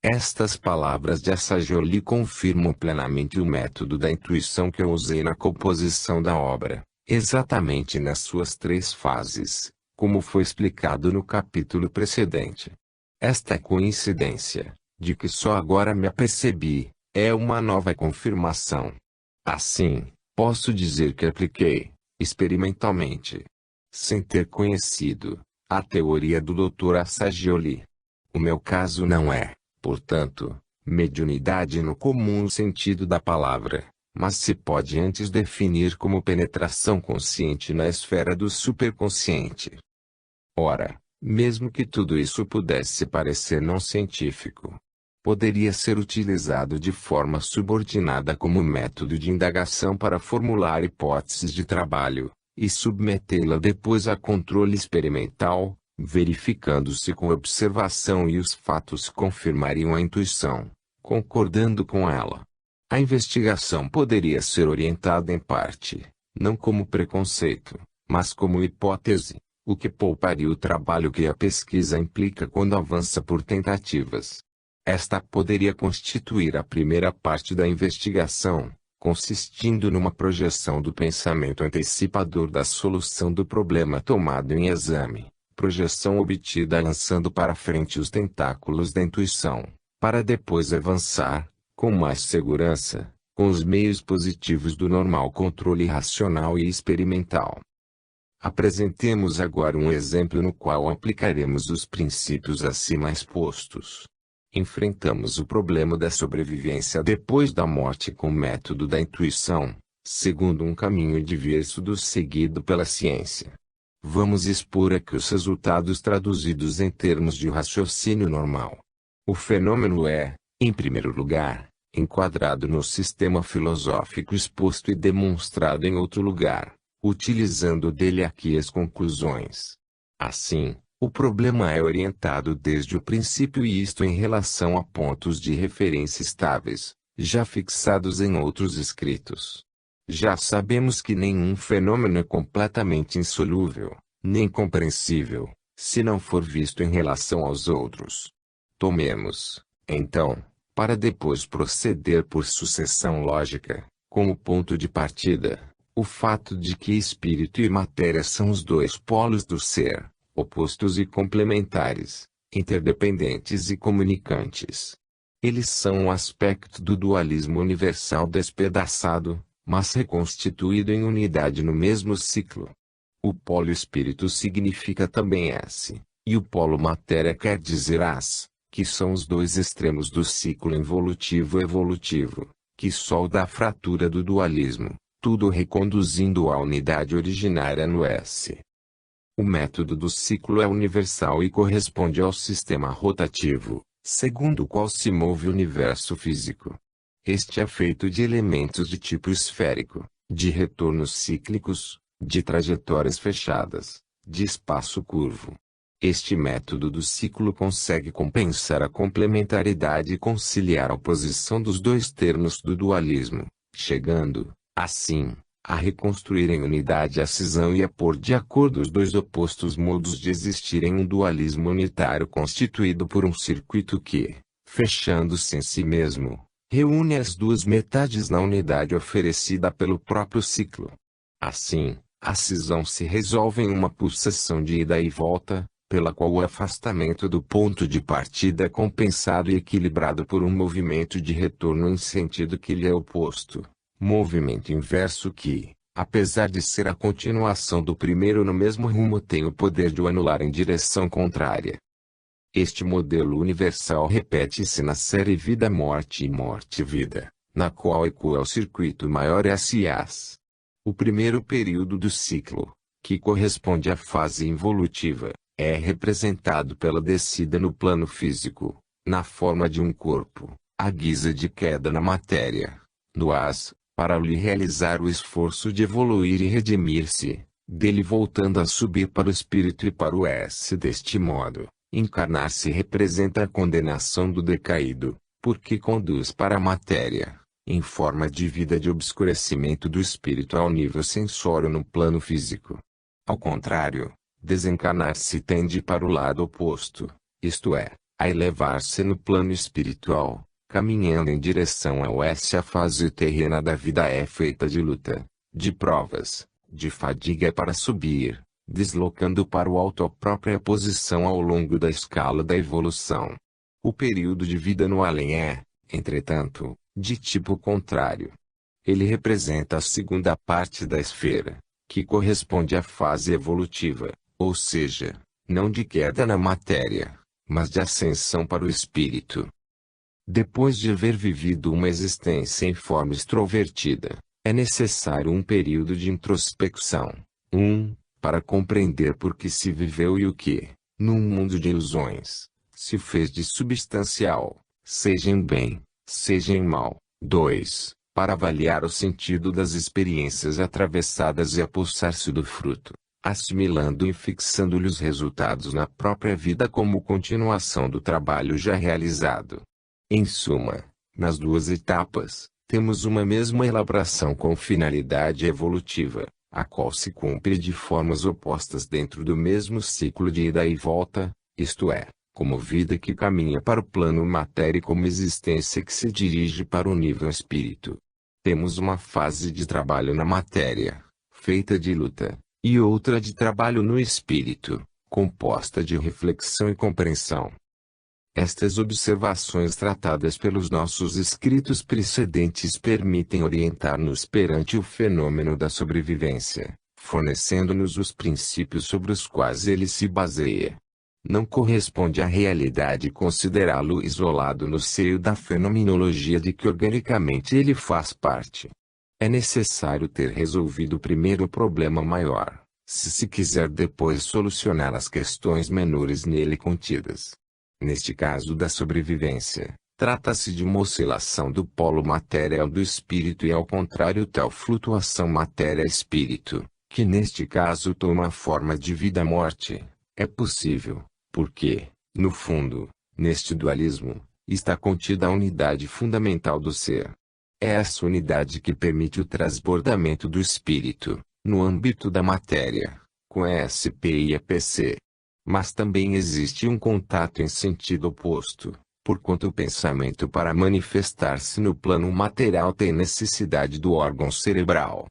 Estas palavras de Sagioli confirmam plenamente o método da intuição que eu usei na composição da obra, exatamente nas suas 3 fases, como foi explicado no capítulo precedente. Esta coincidência, de que só agora me apercebi, é uma nova confirmação. Assim, posso dizer que apliquei, experimentalmente, sem ter conhecido, a teoria do Dr. Sagioli. O meu caso não é, portanto, mediunidade no comum sentido da palavra, mas se pode antes definir como penetração consciente na esfera do superconsciente. Ora, mesmo que tudo isso pudesse parecer não científico, poderia ser utilizado de forma subordinada como método de indagação para formular hipóteses de trabalho, e submetê-la depois a controle experimental, verificando-se com a observação e os fatos confirmariam a intuição, concordando com ela. A investigação poderia ser orientada em parte, não como preconceito, mas como hipótese, o que pouparia o trabalho que a pesquisa implica quando avança por tentativas. Esta poderia constituir a primeira parte da investigação, consistindo numa projeção do pensamento antecipador da solução do problema tomado em exame. Projeção obtida lançando para frente os tentáculos da intuição, para depois avançar, com mais segurança, com os meios positivos do normal controle racional e experimental. Apresentemos agora um exemplo no qual aplicaremos os princípios acima expostos. Enfrentamos o problema da sobrevivência depois da morte com o método da intuição, segundo um caminho diverso do seguido pela ciência. Vamos expor aqui os resultados traduzidos em termos de raciocínio normal. O fenômeno é, em primeiro lugar, enquadrado no sistema filosófico exposto e demonstrado em outro lugar, utilizando dele aqui as conclusões. Assim, o problema é orientado desde o princípio e isto em relação a pontos de referência estáveis, já fixados em outros escritos. Já sabemos que nenhum fenômeno é completamente insolúvel, nem compreensível, se não for visto em relação aos outros. Tomemos, então, para depois proceder por sucessão lógica, como ponto de partida, o fato de que espírito e matéria são os 2 polos do ser, opostos e complementares, interdependentes e comunicantes. Eles são um aspecto do dualismo universal despedaçado, mas reconstituído em unidade no mesmo ciclo. O polo espírito significa também S, e o polo matéria quer dizer AS, que são os 2 extremos do ciclo involutivo-evolutivo, que solda a fratura do dualismo, tudo reconduzindo à unidade originária no S. O método do ciclo é universal e corresponde ao sistema rotativo, segundo o qual se move o universo físico. Este é feito de elementos de tipo esférico, de retornos cíclicos, de trajetórias fechadas, de espaço curvo. Este método do ciclo consegue compensar a complementaridade e conciliar a oposição dos dois termos do dualismo, chegando, assim, a reconstruir em unidade a cisão e a pôr de acordo os dois opostos modos de existir em um dualismo unitário constituído por um circuito que, fechando-se em si mesmo, reúne as duas metades na unidade oferecida pelo próprio ciclo. Assim, a cisão se resolve em uma pulsação de ida e volta, pela qual o afastamento do ponto de partida é compensado e equilibrado por um movimento de retorno em sentido que lhe é oposto. Movimento inverso que, apesar de ser a continuação do primeiro no mesmo rumo, tem o poder de o anular em direção contrária. Este modelo universal repete-se na série vida-morte e morte-vida, na qual ecoa o circuito maior S-As. O primeiro período do ciclo, que corresponde à fase involutiva, é representado pela descida no plano físico, na forma de um corpo, à guisa de queda na matéria, no As, para lhe realizar o esforço de evoluir e redimir-se, dele voltando a subir para o espírito e para o S. Deste modo, encarnar-se representa a condenação do decaído, porque conduz para a matéria, em forma de vida de obscurecimento do espírito ao nível sensório no plano físico. Ao contrário, desencarnar-se tende para o lado oposto, isto é, a elevar-se no plano espiritual, caminhando em direção ao S. A fase terrena da vida é feita de luta, de provas, de fadiga para subir, deslocando para o alto a própria posição ao longo da escala da evolução. O período de vida no além é, entretanto, de tipo contrário. Ele representa a segunda parte da esfera, que corresponde à fase evolutiva, ou seja, não de queda na matéria, mas de ascensão para o espírito. Depois de haver vivido uma existência em forma extrovertida, é necessário um período de introspecção. Para compreender por que se viveu e o que, num mundo de ilusões, se fez de substancial, seja em bem, seja em mal. 2. Para avaliar o sentido das experiências atravessadas e apossar-se do fruto, assimilando e fixando-lhe os resultados na própria vida como continuação do trabalho já realizado. Em suma, nas duas etapas, temos uma mesma elaboração com finalidade evolutiva, a qual se cumpre de formas opostas dentro do mesmo ciclo de ida e volta, isto é, como vida que caminha para o plano matéria e como existência que se dirige para o nível espírito. Temos uma fase de trabalho na matéria, feita de luta, e outra de trabalho no espírito, composta de reflexão e compreensão. Estas observações tratadas pelos nossos escritos precedentes permitem orientar-nos perante o fenômeno da sobrevivência, fornecendo-nos os princípios sobre os quais ele se baseia. Não corresponde à realidade considerá-lo isolado no seio da fenomenologia de que organicamente ele faz parte. É necessário ter resolvido primeiro o problema maior, se quiser depois solucionar as questões menores nele contidas. Neste caso da sobrevivência, trata-se de uma oscilação do polo material do espírito e ao contrário tal flutuação matéria-espírito, que neste caso toma a forma de vida-morte, é possível, porque, no fundo, neste dualismo, está contida a unidade fundamental do ser. É essa unidade que permite o transbordamento do espírito, no âmbito da matéria, com a SP e a PC. Mas também existe um contato em sentido oposto, porquanto o pensamento para manifestar-se no plano material tem necessidade do órgão cerebral.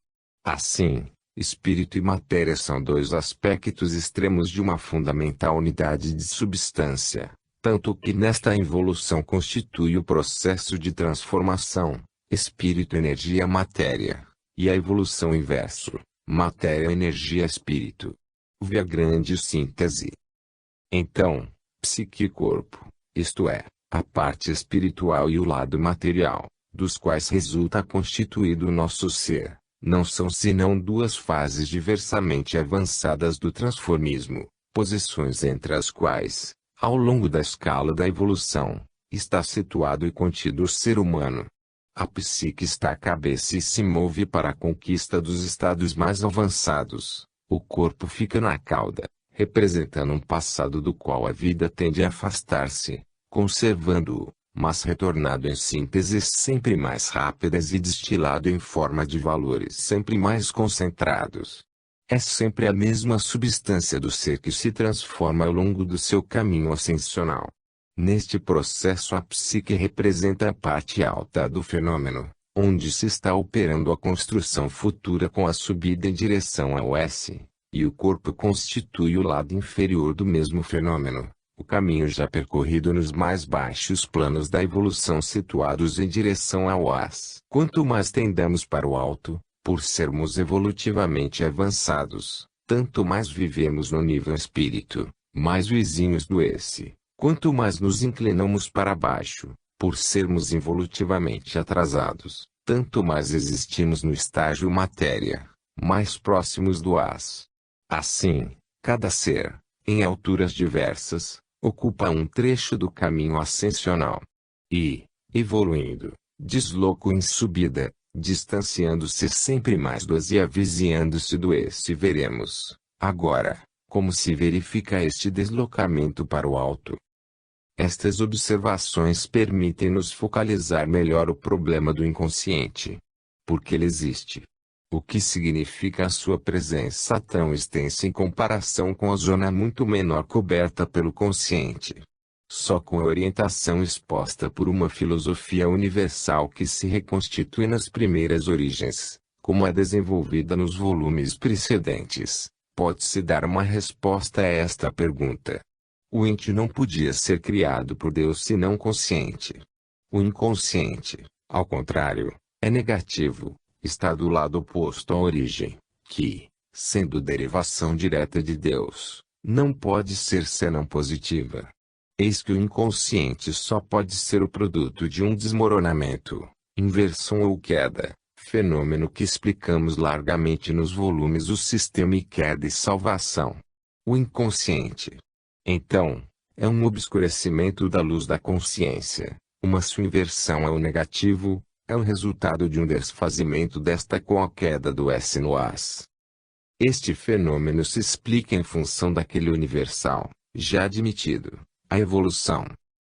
Assim, espírito e matéria são dois aspectos extremos de uma fundamental unidade de substância, tanto que nesta involução constitui o processo de transformação, espírito-energia-matéria, e a evolução inverso, matéria-energia-espírito. Via grande síntese. Então, psique e corpo, isto é, a parte espiritual e o lado material, dos quais resulta constituído o nosso ser, não são senão duas fases diversamente avançadas do transformismo, posições entre as quais, Ao longo da escala da evolução, está situado e contido o ser humano. A psique está à cabeça e se move para a conquista dos estados mais avançados. O corpo fica na cauda, representando um passado do qual a vida tende a afastar-se, conservando-o, mas retornado em sínteses sempre mais rápidas e destilado em forma de valores sempre mais concentrados. É sempre a mesma substância do ser que se transforma ao longo do seu caminho ascensional. Neste processo a psique representa a parte alta do fenômeno, onde se está operando a construção futura com a subida em direção ao S, e o corpo constitui o lado inferior do mesmo fenômeno, o caminho já percorrido nos mais baixos planos da evolução situados em direção ao As. Quanto mais tendamos para o alto, por sermos evolutivamente avançados, tanto mais vivemos no nível espírito, mais vizinhos do esse. Quanto mais nos inclinamos para baixo, por sermos evolutivamente atrasados, tanto mais existimos no estágio matéria, mais próximos do as. Assim, cada ser, em alturas diversas, ocupa um trecho do caminho ascensional. E, evoluindo, desloca em subida, distanciando-se sempre mais do as e avizinhando-se do esse. Veremos, agora, como se verifica este deslocamento para o alto. Estas observações permitem-nos focalizar melhor o problema do inconsciente. Porque ele existe. O que significa a sua presença tão extensa em comparação com a zona muito menor coberta pelo consciente. Só com a orientação exposta por uma filosofia universal que se reconstitui nas primeiras origens, como a desenvolvida nos volumes precedentes, pode-se dar uma resposta a esta pergunta. O ente não podia ser criado por Deus senão consciente. O inconsciente, ao contrário, é negativo, está do lado oposto à origem, que, sendo derivação direta de Deus, não pode ser senão positiva. Eis que o inconsciente só pode ser o produto de um desmoronamento, inversão ou queda, fenômeno que explicamos largamente nos volumes O Sistema e Queda e Salvação. O inconsciente, então, é um obscurecimento da luz da consciência, uma sua inversão ao negativo, é o resultado de um desfazimento desta com a queda do S no As. Este fenômeno se explica em função daquele universal, já admitido. A evolução.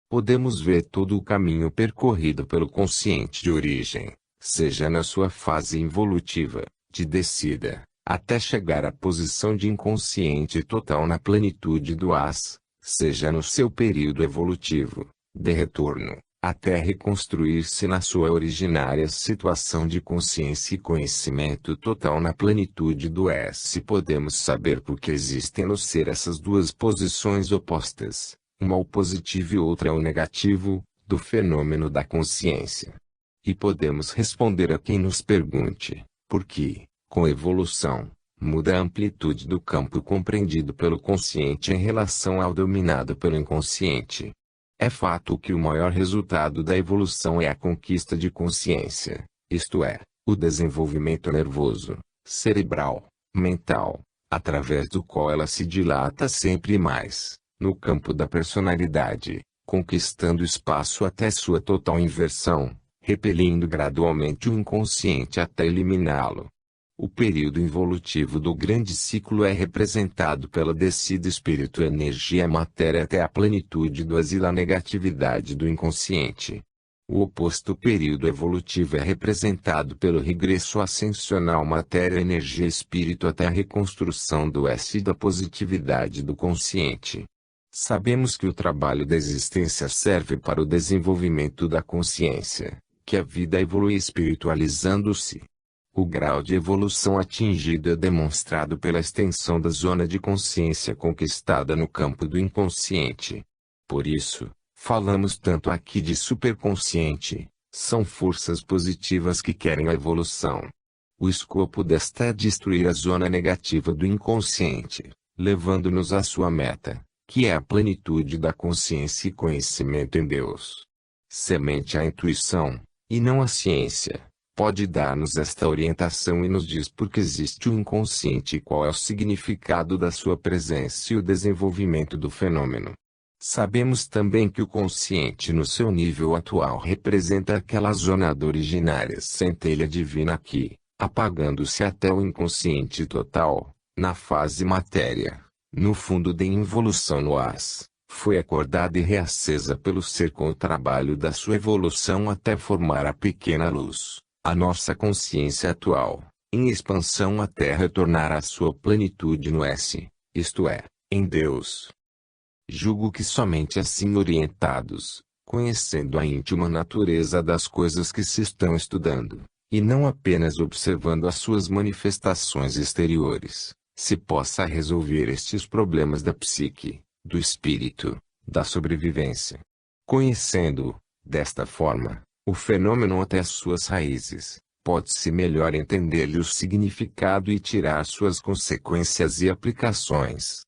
Podemos ver todo o caminho percorrido pelo consciente de origem, seja na sua fase involutiva, de descida, até chegar à posição de inconsciente total na plenitude do as, seja no seu período evolutivo, de retorno, até reconstruir-se na sua originária situação de consciência e conhecimento total na plenitude do S. Podemos saber por que existem no ser essas duas posições opostas. Uma ao positivo e outra ao negativo, do fenômeno da consciência. E podemos responder a quem nos pergunte, por que, com evolução, muda a amplitude do campo compreendido pelo consciente em relação ao dominado pelo inconsciente. É fato que o maior resultado da evolução é a conquista de consciência, isto é, o desenvolvimento nervoso, cerebral, mental, através do qual ela se dilata sempre mais. No campo da personalidade, conquistando espaço até sua total inversão, repelindo gradualmente o inconsciente até eliminá-lo. O período involutivo do grande ciclo é representado pela descida espírito-energia-matéria até a plenitude do asilo à negatividade do inconsciente. O oposto período evolutivo é representado pelo regresso ascensional matéria-energia-espírito até a reconstrução do S e da positividade do consciente. Sabemos que o trabalho da existência serve para o desenvolvimento da consciência, que a vida evolui espiritualizando-se. O grau de evolução atingido é demonstrado pela extensão da zona de consciência conquistada no campo do inconsciente. Por isso, falamos tanto aqui de superconsciente, são forças positivas que querem a evolução. O escopo desta é destruir a zona negativa do inconsciente, levando-nos à sua meta, que é a plenitude da consciência e conhecimento em Deus. Semente a intuição, e não a ciência, pode dar-nos esta orientação e nos diz por que existe o inconsciente e qual é o significado da sua presença e o desenvolvimento do fenômeno. Sabemos também que o consciente no seu nível atual representa aquela zona da originária centelha divina que, apagando-se até o inconsciente total, na fase matéria, no fundo de involução no as, foi acordada e reacesa pelo ser com o trabalho da sua evolução até formar a pequena luz, a nossa consciência atual, em expansão até retornar à sua plenitude no S, isto é, em Deus. Julgo que somente assim orientados, conhecendo a íntima natureza das coisas que se estão estudando, e não apenas observando as suas manifestações exteriores, se possa resolver estes problemas da psique, do espírito, da sobrevivência. Conhecendo, desta forma, o fenômeno até as suas raízes, pode-se melhor entender-lhe o significado e tirar suas consequências e aplicações.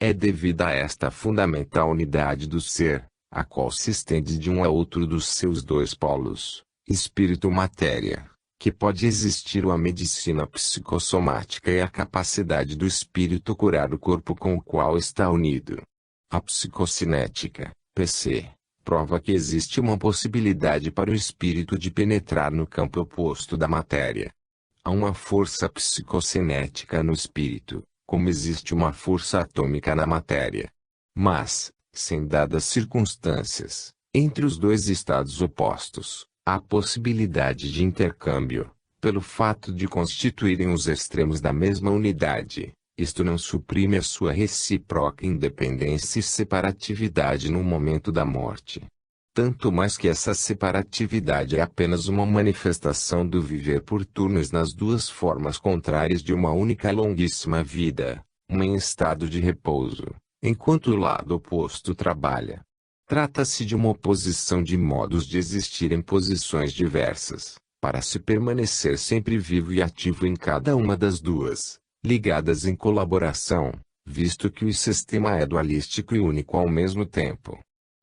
É devido a esta fundamental unidade do ser, a qual se estende de um a outro dos seus dois polos, espírito-matéria, que pode existir a medicina psicossomática e a capacidade do espírito curar o corpo com o qual está unido. A psicocinética, PC, prova que existe uma possibilidade para o espírito de penetrar no campo oposto da matéria. Há uma força psicocinética no espírito, como existe uma força atômica na matéria. Mas, sem dadas circunstâncias, entre os dois estados opostos, há possibilidade de intercâmbio, pelo fato de constituírem os extremos da mesma unidade. Isto não suprime a sua recíproca independência e separatividade no momento da morte. Tanto mais que essa separatividade é apenas uma manifestação do viver por turnos nas duas formas contrárias de uma única longuíssima vida, uma em estado de repouso, enquanto o lado oposto trabalha. Trata-se de uma oposição de modos de existir em posições diversas, para se permanecer sempre vivo e ativo em cada uma das duas, ligadas em colaboração, visto que o sistema é dualístico e único ao mesmo tempo.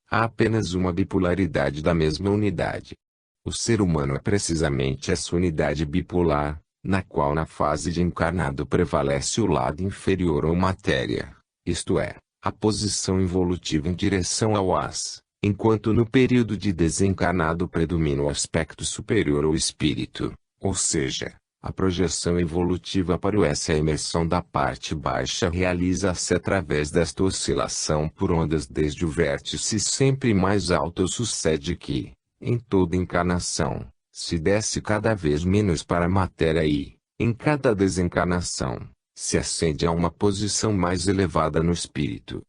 Há apenas uma bipolaridade da mesma unidade. O ser humano é precisamente essa unidade bipolar, na qual na fase de encarnado prevalece o lado inferior ou matéria, isto é, a posição evolutiva em direção ao as, enquanto no período de desencarnado predomina o aspecto superior ou espírito, ou seja, a projeção evolutiva para o S. A imersão da parte baixa realiza-se através desta oscilação por ondas desde o vértice sempre mais alto. Sucede que, em toda encarnação, se desce cada vez menos para a matéria e, em cada desencarnação, se ascende a uma posição mais elevada no espírito.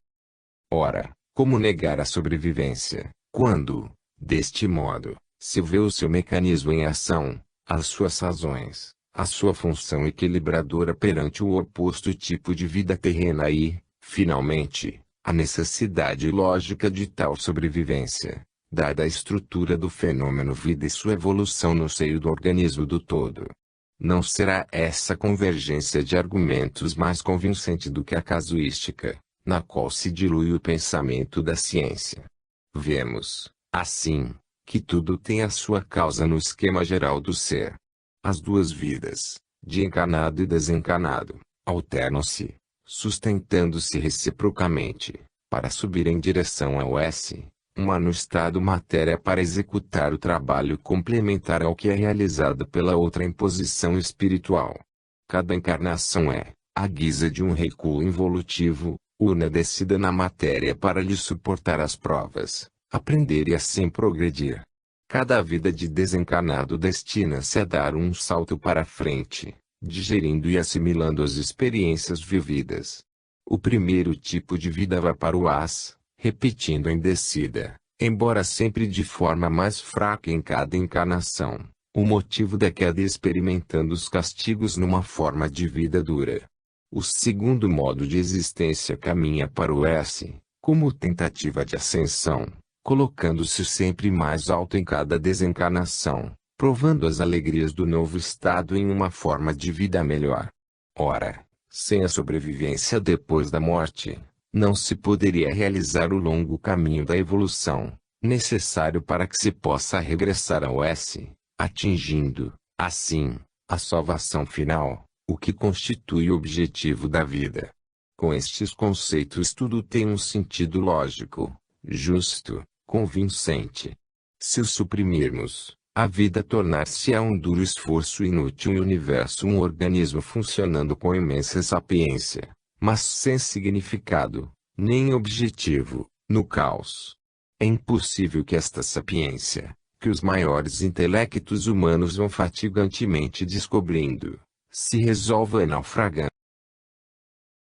Ora, como negar a sobrevivência, quando, deste modo, se vê o seu mecanismo em ação, as suas razões, a sua função equilibradora perante o oposto tipo de vida terrena e, finalmente, a necessidade lógica de tal sobrevivência, dada a estrutura do fenômeno vida e sua evolução no seio do organismo do todo? Não será essa convergência de argumentos mais convincente do que a casuística, na qual se dilui o pensamento da ciência? Vemos, assim, que tudo tem a sua causa no esquema geral do ser. As duas vidas, de encarnado e desencarnado, alternam-se, sustentando-se reciprocamente, para subir em direção ao S, uma no estado matéria para executar o trabalho complementar ao que é realizado pela outra em posição espiritual. Cada encarnação é, à guisa de um recuo involutivo, una descida na matéria para lhe suportar as provas, aprender e assim progredir. Cada vida de desencarnado destina-se a dar um salto para frente, digerindo e assimilando as experiências vividas. O primeiro tipo de vida vai para o as, repetindo em descida, embora sempre de forma mais fraca em cada encarnação, o motivo da queda e experimentando os castigos numa forma de vida dura. O segundo modo de existência caminha para o S, como tentativa de ascensão, colocando-se sempre mais alto em cada desencarnação, provando as alegrias do novo estado em uma forma de vida melhor. Ora, sem a sobrevivência depois da morte, não se poderia realizar o longo caminho da evolução, necessário para que se possa regressar ao S, atingindo, assim, a salvação final, o que constitui o objetivo da vida. Com estes conceitos tudo tem um sentido lógico, justo, convincente. Se o suprimirmos, a vida tornar-se-á um duro esforço inútil e o universo um organismo funcionando com imensa sapiência, mas sem significado, nem objetivo, no caos. É impossível que esta sapiência, que os maiores intelectos humanos vão fatigantemente descobrindo, se resolva a naufragar.